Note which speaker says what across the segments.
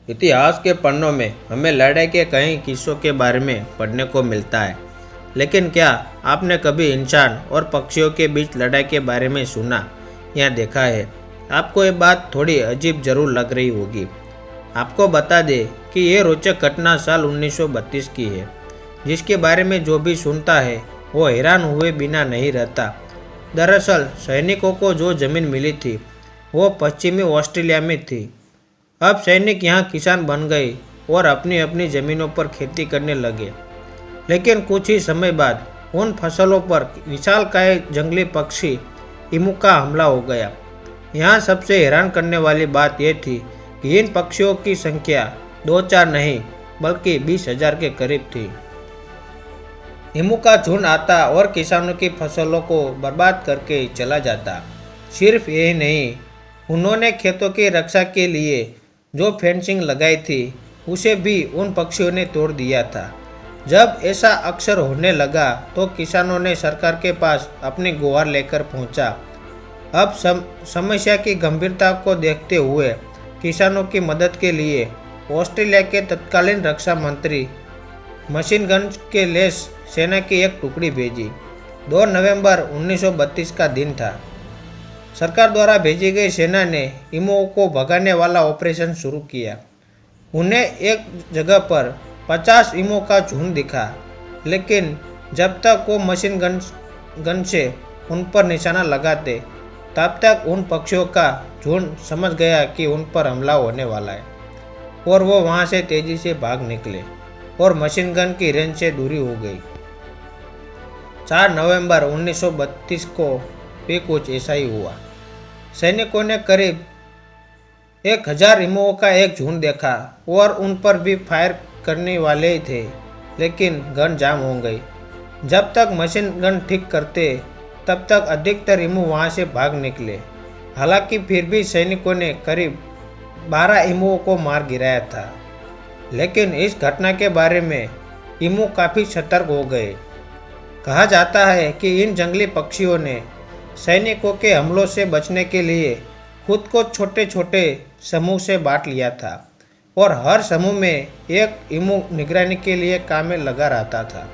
Speaker 1: इतिहास के पन्नों में हमें लड़ाई के कई किस्सों के बारे में पढ़ने को मिलता है, लेकिन क्या आपने कभी इंसान और पक्षियों के बीच लड़ाई के बारे में सुना या देखा है? आपको ये बात थोड़ी अजीब जरूर लग रही होगी। आपको बता दें कि ये रोचक घटना साल 1932 की है, जिसके बारे में जो भी सुनता है वो हैरान हुए बिना नहीं रहता। दरअसल सैनिकों को जो जमीन मिली थी वो पश्चिमी ऑस्ट्रेलिया में थी। अब सैनिक यहाँ किसान बन गए और अपनी अपनी ज़मीनों पर खेती करने लगे, लेकिन कुछ ही समय बाद उन फसलों पर विशालकाय जंगली पक्षी ईमू का हमला हो गया। यहाँ सबसे हैरान करने वाली बात यह थी कि इन पक्षियों की संख्या 2-4 नहीं बल्कि 20,000 के करीब थी। ईमू का झुंड आता और किसानों की फसलों को बर्बाद करके चला जाता। सिर्फ यही नहीं, उन्होंने खेतों की रक्षा के लिए जो फेंसिंग लगाई थी उसे भी उन पक्षियों ने तोड़ दिया था। जब ऐसा अक्सर होने लगा तो किसानों ने सरकार के पास अपनी गुहार लेकर पहुंचा। अब समस्या की गंभीरता को देखते हुए किसानों की मदद के लिए ऑस्ट्रेलिया के तत्कालीन रक्षा मंत्री मशीन गन के लैस सेना की एक टुकड़ी भेजी। 2 नवंबर 1932 का दिन था। सरकार द्वारा भेजी गई सेना ने ईमुओं को भगाने वाला ऑपरेशन शुरू किया। उन्हें एक जगह पर 50 ईमुओं का झुंड दिखा, लेकिन जब तक वो मशीन गन से उन पर निशाना लगाते तब तक उन पक्षियों का झुंड समझ गया कि उन पर हमला होने वाला है और वो वहाँ से तेजी से भाग निकले और मशीन गन की रेंज से दूरी हो गई। 4 नवंबर 1932 को भी कुछ ऐसा ही हुआ। सैनिकों ने करीब 1000 ईमुओं का एक झुंड देखा और उन पर भी फायर करने वाले ही थे, लेकिन गन जाम हो गई। जब तक मशीन गन ठीक करते तब तक अधिकतर ईमू वहां से भाग निकले। हालांकि फिर भी सैनिकों ने करीब 12 ईमुओं को मार गिराया था, लेकिन इस घटना के बारे में ईमू काफ़ी सतर्क हो गए। कहा जाता है कि इन जंगली पक्षियों ने सैनिकों के हमलों से बचने के लिए खुद को छोटे छोटे समूह से बांट लिया था और हर समूह में एक ईमू निगरानी के लिए काम में लगा रहता था,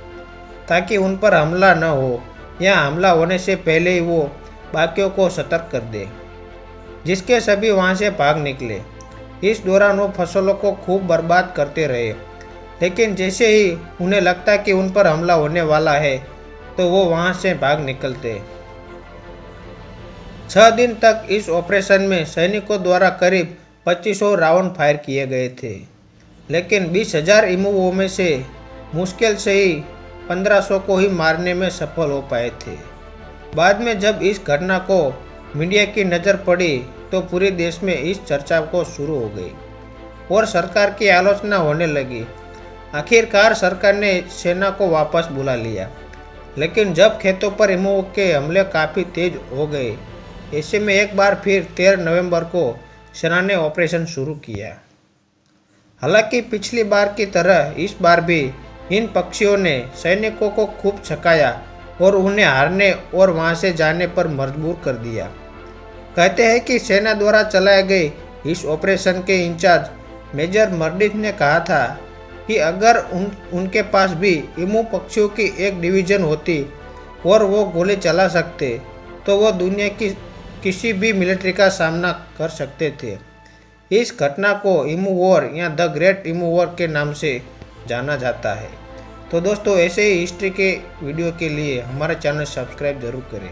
Speaker 1: ताकि उन पर हमला न हो या हमला होने से पहले ही वो बाकियों को सतर्क कर दे, जिसके सभी वहाँ से भाग निकले। इस दौरान वो फसलों को खूब बर्बाद करते रहे, लेकिन जैसे ही उन्हें लगता कि उन पर हमला होने वाला है तो वो वहाँ से भाग निकलते। 6 दिन तक इस ऑपरेशन में सैनिकों द्वारा करीब 2500 राउंड फायर किए गए थे, लेकिन 20,000 ईमुओं में से मुश्किल से ही 1500 को ही मारने में सफल हो पाए थे। बाद में जब इस घटना को मीडिया की नज़र पड़ी तो पूरे देश में इस चर्चा को शुरू हो गई और सरकार की आलोचना होने लगी। आखिरकार सरकार ने सेना को वापस बुला लिया, लेकिन जब खेतों पर ईमुओं के हमले काफ़ी तेज हो गए, ऐसे में एक बार फिर 13 नवंबर को सेना ने ऑपरेशन शुरू किया। हालांकि पिछली बार की तरह इस बार भी इन पक्षियों ने सैनिकों को खूब छकाया और उन्हें हारने और वहां से जाने पर मजबूर कर दिया। कहते हैं कि सेना द्वारा चलाए गए इस ऑपरेशन के इंचार्ज मेजर मर्डिथ ने कहा था कि अगर उनके पास भी ईमू पक्षियों की एक डिवीज़न होती और वो गोली चला सकते तो वो दुनिया की किसी भी मिलिट्री का सामना कर सकते थे। इस घटना को ईमू वॉर या द ग्रेट ईमू वॉर के नाम से जाना जाता है। तो दोस्तों, ऐसे ही हिस्ट्री के वीडियो के लिए हमारा चैनल सब्सक्राइब जरूर करें।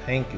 Speaker 1: Thank you.